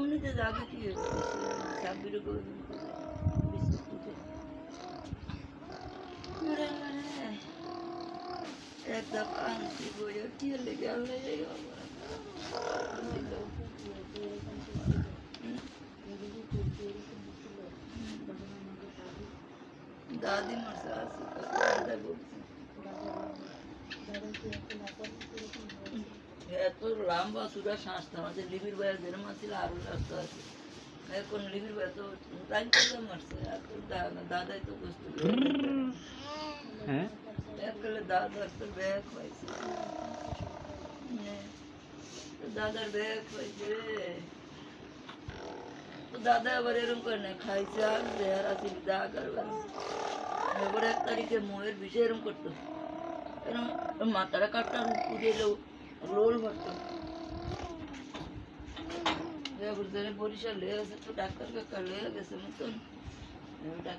এমনিতে যাবে কি সাব্বিরও করে বিস্কুট একটা পান্তি বইয়ে কি লেগে দাদি মশা আছে দাদা বলছে এত লম্বা সুরা শ্বাসটা আমাদের লিবির বয়া যেরম আছিল আরো রাস্তা আছে এখন লিবির বয়া তো রাইতে মারছে আর দাদাই তো বুঝতে এককালে দাদার তো ব্যাগ হয়েছে দাদার ব্যাগ হয়েছে দাদা আবার এরকম করে না খাইছে আর দেহার আছে দা করবে এবার 1 তারিখে মোয়ের বিষয় এরকম করতো এরকম মাথাটা কাটটা উঠে এলো রোল ভরতো বরিশাল লেগে গেছে তো ডাক্তার কাকা লেগে গেছে মতন